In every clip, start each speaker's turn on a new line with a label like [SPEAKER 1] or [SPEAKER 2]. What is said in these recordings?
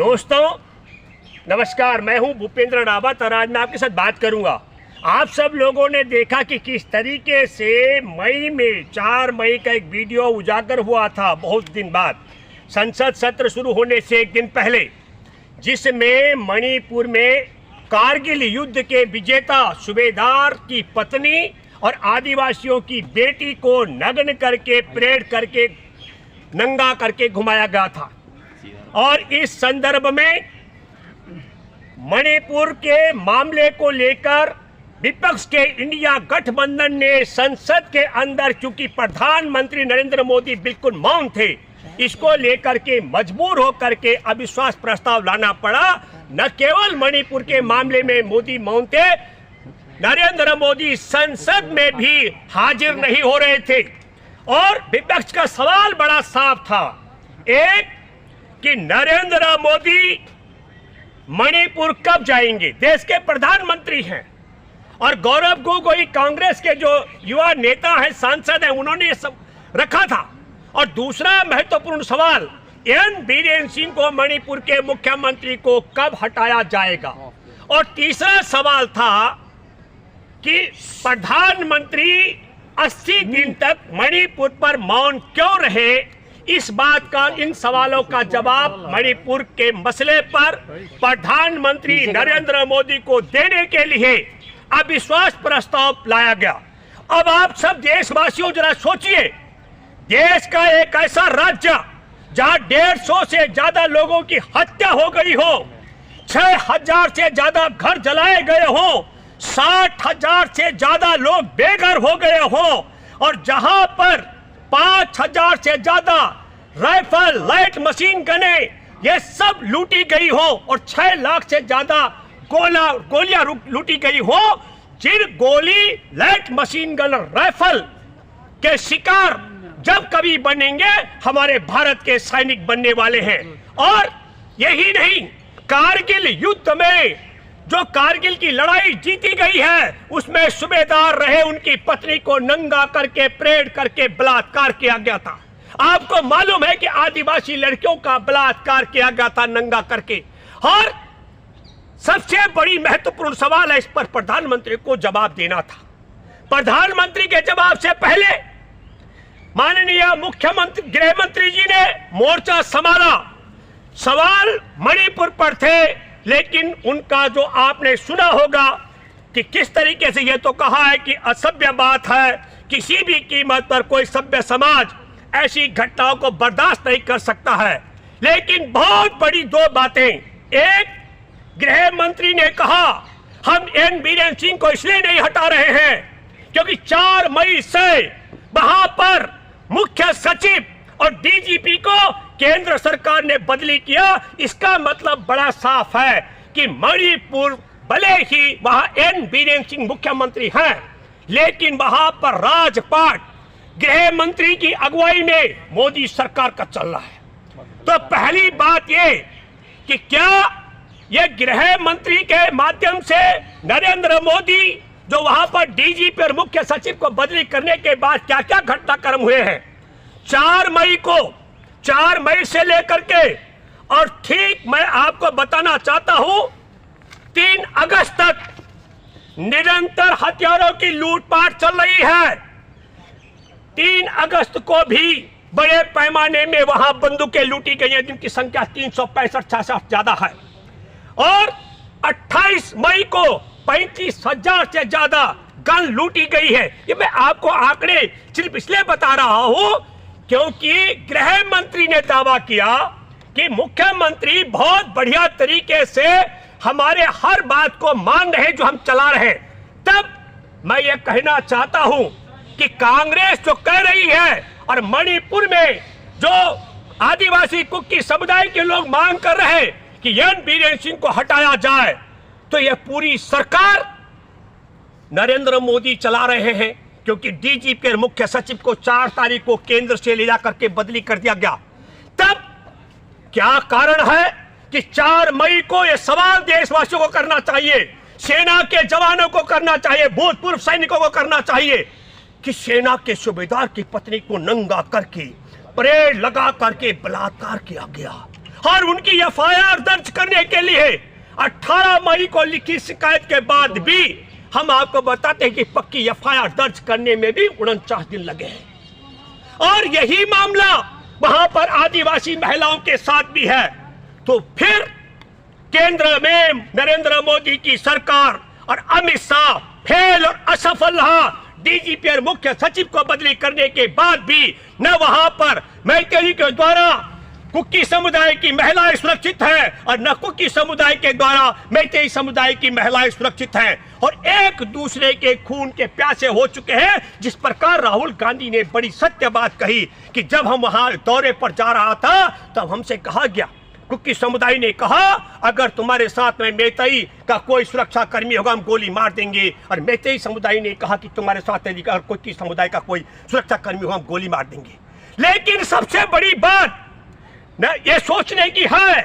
[SPEAKER 1] दोस्तों नमस्कार, मैं हूं भूपेंद्र रावत और आज मैं आपके साथ बात करूंगा। आप सब लोगों ने देखा कि किस तरीके से मई में 4 मई का एक वीडियो उजागर हुआ था बहुत दिन बाद, संसद सत्र शुरू होने से एक दिन पहले, जिसमें मणिपुर में कारगिल युद्ध के विजेता सूबेदार की पत्नी और आदिवासियों की बेटी को नग्न करके परेड करके नंगा करके घुमाया गया था। और इस संदर्भ में मणिपुर के मामले को लेकर विपक्ष के इंडिया गठबंधन ने संसद के अंदर, चूंकि प्रधानमंत्री नरेंद्र मोदी बिल्कुल मौन थे, इसको लेकर के मजबूर होकर के अविश्वास प्रस्ताव लाना पड़ा। न केवल मणिपुर के मामले में मोदी मौन थे, नरेंद्र मोदी संसद में भी हाजिर नहीं हो रहे थे। और विपक्ष का सवाल बड़ा साफ था, एक कि नरेंद्र मोदी मणिपुर कब जाएंगे, देश के प्रधानमंत्री हैं, और गौरव गोगोई कांग्रेस के जो युवा नेता हैं, सांसद हैं, उन्होंने ये सब रखा था। और दूसरा महत्वपूर्ण सवाल, एन बीरेन सिंह को मणिपुर के मुख्यमंत्री को कब हटाया जाएगा। और तीसरा सवाल था कि प्रधानमंत्री 80 दिन तक मणिपुर पर मौन क्यों रहे। इस बात का, इन सवालों का जवाब मणिपुर के मसले पर प्रधानमंत्री नरेंद्र मोदी को देने के लिए अविश्वास प्रस्ताव लाया गया। अब आप सब देशवासियों जरा सोचिए, देश का एक ऐसा राज्य जहां 150 से ज्यादा लोगों की हत्या हो गई हो, 6000 से ज्यादा घर जलाए गए हो, 60,000 से ज्यादा लोग बेघर हो गए हो, और जहां पर 5,000 से ज्यादा राइफल, लाइट मशीन गने ये सब लूटी गई हो, और 6 लाख से ज्यादा गोलियां लूटी गई हो, जिन गोली, लाइट मशीन गन, राइफल के शिकार जब कभी बनेंगे हमारे भारत के सैनिक बनने वाले हैं। और यही नहीं, कारगिल युद्ध में जो कारगिल की लड़ाई जीती गई है, उसमें सूबेदार रहे उनकी पत्नी को नंगा करके परेड करके बलात्कार किया गया था। आपको मालूम है कि आदिवासी लड़कियों का बलात्कार किया गया था नंगा करके। और सबसे बड़ी महत्वपूर्ण सवाल है, इस पर प्रधानमंत्री को जवाब देना था। प्रधानमंत्री के जवाब से पहले माननीय मुख्यमंत्री, गृह मंत्री जी ने मोर्चा संभाला। सवाल मणिपुर पर थे, लेकिन उनका जो आपने सुना होगा कि किस तरीके से यह तो कहा है कि असभ्य बात है, किसी भी कीमत पर कोई सभ्य समाज ऐसी घटनाओं को बर्दाश्त नहीं कर सकता है। लेकिन बहुत बड़ी 2 बातें, एक, गृह मंत्री ने कहा हम एन बीरेन सिंह को इसलिए नहीं हटा रहे हैं क्योंकि 4 मई से वहां पर मुख्य सचिव और डीजीपी को केंद्र सरकार ने बदली किया। इसका मतलब बड़ा साफ है कि मणिपुर भले ही वहां एन बीरेन सिंह मुख्यमंत्री हैं, लेकिन वहां पर राजपाट गृह मंत्री की अगुवाई में मोदी सरकार का चल रहा है। तो पहली बात ये कि क्या ये गृह मंत्री के माध्यम से नरेंद्र मोदी जो वहां पर डीजीपी और मुख्य सचिव को बदली करने के बाद क्या क्या घटनाक्रम हुए हैं 4 मई को, 4 मई से लेकर के, और ठीक मैं आपको बताना चाहता हूं 3 अगस्त तक निरंतर हथियारों की लूटपाट चल रही है। 3 अगस्त को भी बड़े पैमाने में वहां बंदूकें लूटी गई हैं, जिनकी संख्या 365-66 ज्यादा है। और 28 मई को 35,000 से ज्यादा गन लूटी गई है। ये मैं आपको आंकड़े सिर्फ इसलिए बता रहा हूं क्योंकि गृह मंत्री ने दावा किया कि मुख्यमंत्री बहुत बढ़िया तरीके से हमारे हर बात को मान रहे जो हम चला रहे हैं। तब मैं ये कहना चाहता हूं कि कांग्रेस जो कह रही है और मणिपुर में जो आदिवासी कुकी समुदाय के लोग मांग कर रहे हैं कि एन बीरेन सिंह को हटाया जाए, तो यह पूरी सरकार नरेंद्र मोदी चला रहे हैं, क्योंकि डीजीपी और मुख्य सचिव को 4 तारीख को केंद्र से ले जाकर के बदली कर दिया गया। तब क्या कारण है कि 4 मई को यह सवाल देशवासियों को करना चाहिए, सेना के जवानों को करना चाहिए, भूतपूर्व सैनिकों को करना चाहिए कि सेना के सूबेदार की पत्नी को नंगा करके परेड लगा करके बलात्कार किया गया। और उनकी एफआईआर दर्ज करने के लिए 18 मई को लिखी शिकायत के बाद भी हम आपको बताते हैं कि पक्की एफआईआर दर्ज करने में भी 49 दिन लगे हैं। और यही मामला वहां पर आदिवासी महिलाओं के साथ भी है। तो फिर केंद्र में नरेंद्र मोदी की सरकार और अमित शाह फेल और असफल रहा। डीजीपी और मुख्य सचिव को बदली करने के बाद भी न वहां पर मैतेई के द्वारा कुकी समुदाय की महिलाएं सुरक्षित हैं और न कुकी समुदाय के द्वारा मैतेई समुदाय की महिलाएं सुरक्षित हैं और एक दूसरे के खून के प्यासे हो चुके हैं। जिस प्रकार राहुल गांधी ने बड़ी सत्य बात कही कि जब हम वहां दौरे पर जा रहा था तब हमसे कहा गया, कुकी समुदाय ने कहा अगर तुम्हारे साथ में मैतेई का कोई सुरक्षा कर्मी होगा हम गोली मार देंगे, और मैतेई समुदाय ने कहा कि तुम्हारे साथ अगर कुकी समुदाय का कोई सुरक्षा कर्मी होगा हम गोली मार देंगे। लेकिन सबसे बड़ी बात ये सोचने की है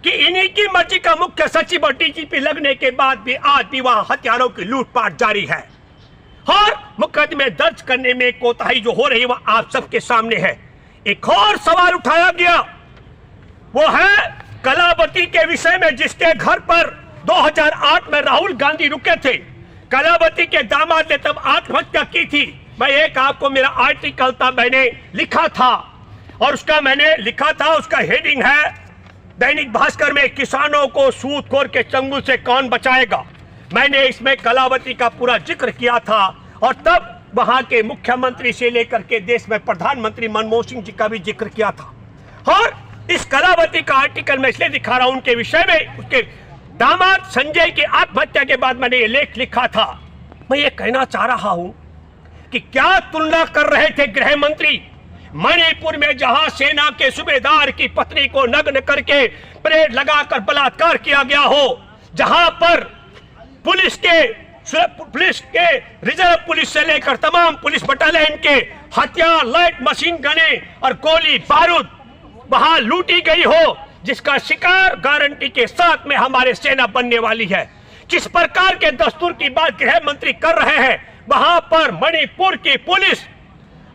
[SPEAKER 1] कि इन्हीं की मर्जी का मुख्य सचिव और डीजीपी लगने के बाद भी आज भी वहां हथियारों की लूटपाट जारी है और मुकदमे दर्ज करने में कोताही जो हो रही है वह आप सबके सामने है। एक और सवाल उठाया गया वो है कलावती के विषय में, जिसके घर पर 2008 में राहुल गांधी रुके थे। कलावती के दामाद ने तब आत्महत्या की थी। मैं एक आपको मेरा आर्टिकल था मैंने लिखा था और उसका हेडिंग है दैनिक भास्कर में, किसानों को सूदखोर के चंगुल से कौन बचाएगा। मैंने इसमें कलावती का पूरा जिक्र किया था और तब वहां के मुख्यमंत्री से लेकर के देश में प्रधानमंत्री मनमोहन सिंह जी का भी जिक्र किया था। और इस कलावती का आर्टिकल मैं इसलिए दिखा रहा हूं उनके विषय में, उसके दामाद संजय की आत्महत्या के बाद मैंने ये लेख लिखा था। मैं ये कहना चाह रहा हूं कि क्या तुलना कर रहे थे गृह मंत्री मणिपुर में, जहां सेना के सूबेदार की पत्नी को नग्न करके परेड लगाकर बलात्कार किया गया हो, जहां पर पुलिस के रिजर्व पुलिस से लेकर तमाम पुलिस बटालियन के हथियार, लाइट मशीन गने और गोली बारूद वहां लूटी गई हो, जिसका शिकार गारंटी के साथ में हमारे सेना बनने वाली है। किस प्रकार के दस्तूर की बात गृह मंत्री कर रहे हैं। वहां पर मणिपुर की पुलिस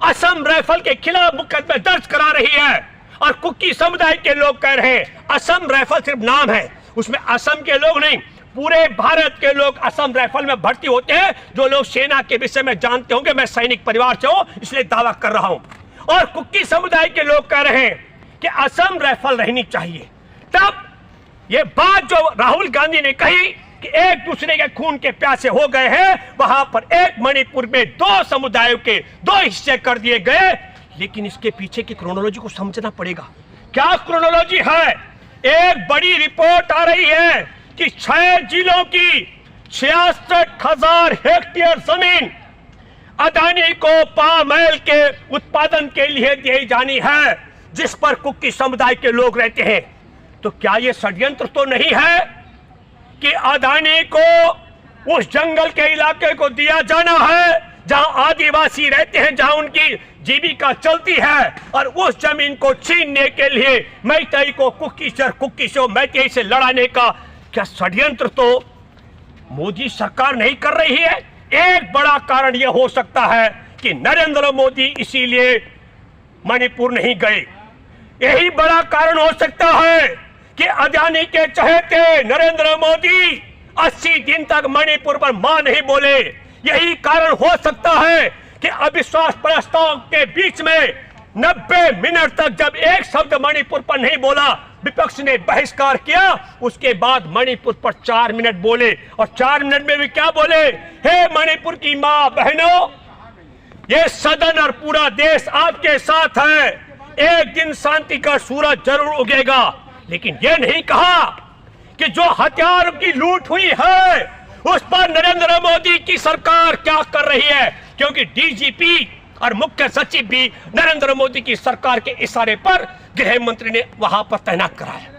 [SPEAKER 1] असम राइफल के खिलाफ मुकदमे दर्ज करा रही है और कुकी समुदाय के लोग कह रहे हैं असम राइफल सिर्फ नाम है, उसमें असम के लोग नहीं पूरे भारत के लोग असम राइफल में भर्ती होते हैं। जो लोग सेना के विषय में जानते होंगे, मैं सैनिक परिवार से हूं इसलिए दावा कर रहा हूं। और कुकी समुदाय के लोग कह रहे हैं कि असम राइफल रहनी चाहिए। तब ये बात जो राहुल गांधी ने कही कि एक दूसरे के खून के प्यासे हो गए हैं, वहां पर एक मणिपुर में 2 समुदायों के 2 हिस्से कर दिए गए। लेकिन इसके पीछे की क्रोनोलॉजी को समझना पड़ेगा। क्या क्रोनोलॉजी है? एक बड़ी रिपोर्ट आ रही है कि 6 जिलों की 66,000 हेक्टेयर जमीन अदानी को पाम ऑयल के उत्पादन के लिए दी जानी है, जिस पर कुकी समुदाय के लोग रहते हैं। तो क्या यह षड्यंत्र तो नहीं है कि अदानी को उस जंगल के इलाके को दिया जाना है जहां आदिवासी रहते हैं, जहां उनकी जीविका चलती है, और उस जमीन को छीनने के लिए मैतेई को कुकी से मैतेई से लड़ाने का क्या षड्यंत्र तो मोदी सरकार नहीं कर रही है? एक बड़ा कारण यह हो सकता है कि नरेंद्र मोदी इसीलिए मणिपुर नहीं गए। यही बड़ा कारण हो सकता है कि अदानी के चहेते नरेंद्र मोदी 80 दिन तक मणिपुर पर मां नहीं बोले। यही कारण हो सकता है कि अविश्वास प्रस्ताव के बीच में 90 मिनट तक जब एक शब्द मणिपुर पर नहीं बोला, विपक्ष ने बहिष्कार किया, उसके बाद मणिपुर पर 4 मिनट बोले और 4 मिनट में भी क्या बोले? हे मणिपुर की मां बहनों, ये सदन और पूरा देश आपके साथ है, एक दिन शांति का सूरज जरूर उगेगा। लेकिन यह नहीं कहा कि जो हथियारों की लूट हुई है उस पर नरेंद्र मोदी की सरकार क्या कर रही है, क्योंकि डीजीपी और मुख्य सचिव भी नरेंद्र मोदी की सरकार के इशारे पर गृह मंत्री ने वहां पर तैनात कराया।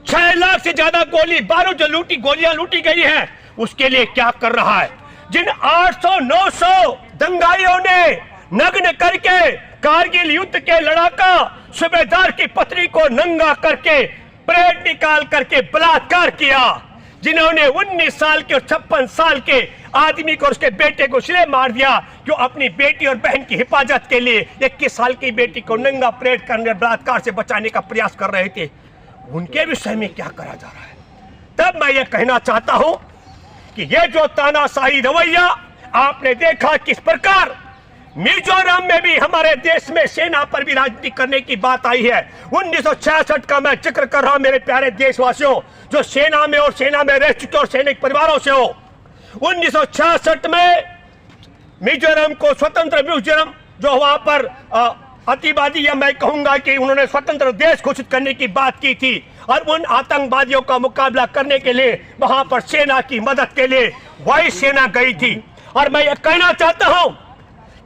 [SPEAKER 1] 6 लाख से ज्यादा गोली बारूद जो गोलियां लूटी गई हैं, उसके लिए क्या कर रहा है? जिन 800-900 दंगाइयों ने नग्न करके कारगिल युद्ध के लड़ाका सूबेदार की पत्नी को नंगा करके परेड निकाल करके बलात्कार किया, जिन्होंने 19 साल के और 56 साल के आदमी को उसके बेटे को इसलिए मार दिया जो अपनी बेटी और बहन की हिफाजत के लिए 21 साल की बेटी को नंगा परेड करने बलात्कार से बचाने का प्रयास कर रहे थे। उनके विषय में क्या करा जा रहा है। तब मैं ये कहना चाहता हूं कि ये जो तानाशाही रवैया आपने देखा किस प्रकार मिजोरम में भी हमारे देश में सेना पर भी राजनीति करने की बात आई है। 1966 का मैं जिक्र कर रहा हूं मेरे प्यारे देशवासियों, जो सेना में और सेना में रह चुके और सैनिक परिवारों से हो। 1966 में मिजोरम को स्वतंत्र मिजोरम जो वहां पर अतिवादी, या मैं कहूंगा कि उन्होंने स्वतंत्र देश घोषित करने की बात की थी, और उन आतंकवादियों का मुकाबला करने के लिए वहां पर सेना की मदद के लिए वायु सेना गई थी। और मैं ये कहना चाहता हूं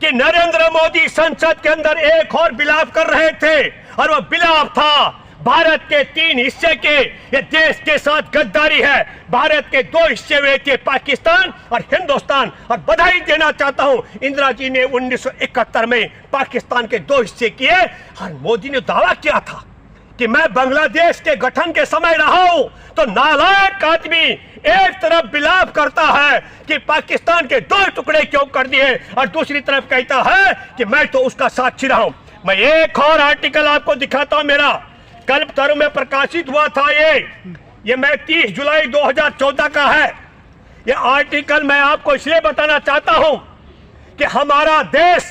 [SPEAKER 1] कि नरेंद्र मोदी संसद के अंदर एक और बिलाव कर रहे थे, और वो बिलाव था भारत के 3 हिस्से के। ये देश के साथ गद्दारी है। भारत के 2 हिस्से हुए थे, पाकिस्तान और हिंदुस्तान। और बधाई देना चाहता हूं, इंदिरा जी ने 1971 में पाकिस्तान के 2 हिस्से किए, और मोदी ने दावा किया था कि मैं बांग्लादेश के गठन के समय रहा हूं। तो नालायक आदमी एक तरफ बिलाव करता है कि पाकिस्तान के 2 टुकड़े क्यों कर दिए, और दूसरी तरफ कहता है कि मैं तो उसका साक्षी रहा हूं। मैं एक और आर्टिकल आपको दिखाता हूं, मेरा कल्पतरु में प्रकाशित हुआ था। ये मैं 30 जुलाई 2014 का है। ये आर्टिकल मैं आपको इसलिए बताना चाहता हूं कि हमारा देश,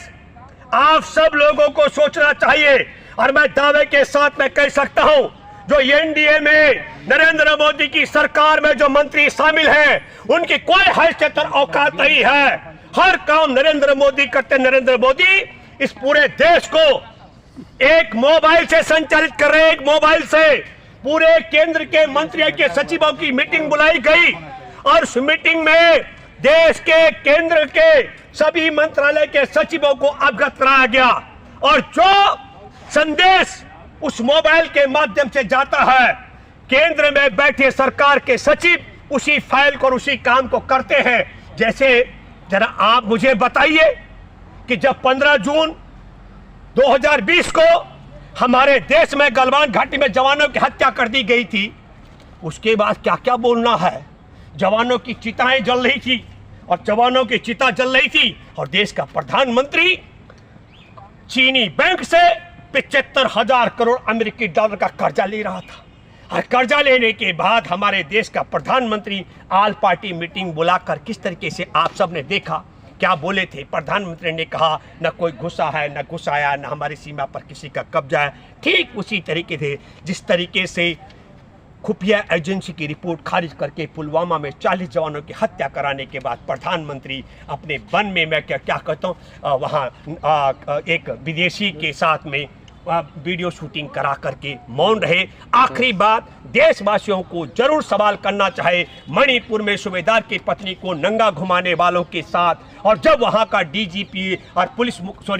[SPEAKER 1] आप सब लोगों को सोचना चाहिए, और मैं दावे के साथ मैं कह सकता हूं, जो एनडीए में नरेंद्र मोदी की सरकार में जो मंत्री शामिल हैं, उनकी कोई हैसियत और औकात नहीं है। हर काम नरेंद्र मोदी करते। नरेंद्र मोदी इस पूरे देश को एक मोबाइल से संचालित कर रहे हैं। एक मोबाइल से पूरे केंद्र के मंत्रियों के सचिवों की मीटिंग बुलाई गई, और उस मीटिंग में देश के केंद्र के सभी मंत्रालय के सचिवों को अवगत कराया गया, और जो संदेश उस मोबाइल के माध्यम से जाता है, केंद्र में बैठे सरकार के सचिव उसी फाइल को, उसी काम को करते हैं। जैसे जरा आप मुझे बताइए कि जब 15 जून 2020 को हमारे देश में गलवान घाटी में जवानों की हत्या कर दी गई थी, उसके बाद क्या क्या बोलना है। जवानों की चिताएं जल रही थी, और जवानों की चिता जल रही थी, और देश का प्रधानमंत्री चीनी बैंक से 75,000 करोड़ अमेरिकी डॉलर का कर्जा ले रहा था। और कर्जा लेने के बाद हमारे देश का प्रधानमंत्री ऑल पार्टी मीटिंग बुलाकर किस तरीके से आप सब ने देखा, क्या बोले थे। प्रधानमंत्री ने कहा न कोई घुसा है, न घुसाया, न हमारी सीमा पर किसी का कब्जा है। ठीक उसी तरीके से जिस तरीके से खुफिया एजेंसी की रिपोर्ट खारिज करके पुलवामा में 40 जवानों की हत्या कराने के बाद प्रधानमंत्री अपने वन में, मैं क्या कहता हूँ, वहाँ एक विदेशी के साथ में वीडियो शूटिंग करा करके मौन रहे। आखिरी बात देशवासियों को जरूर सवाल करना चाहे, मणिपुर में सूबेदार की पत्नी को नंगा घुमाने वालों के साथ, और जब वहां का डीजीपी और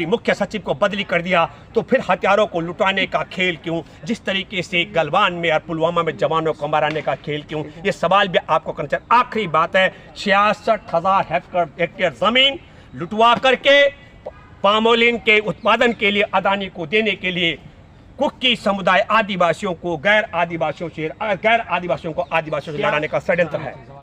[SPEAKER 1] मुख्य सचिव को बदली कर दिया, तो फिर हथियारों को लुटाने का खेल क्यों। जिस तरीके से गलवान में और पुलवामा में जवानों को मारने का खेल क्यों, ये सवाल भी आपको करना चाहिए। आखिरी बात है, 66,000 हेक्टेयर जमीन लुटवा करके पामोलिन के उत्पादन के लिए अदानी को देने के लिए कुकी समुदाय आदिवासियों को गैर आदिवासियों को आदिवासियों से लड़ाने का षड्यंत्र है।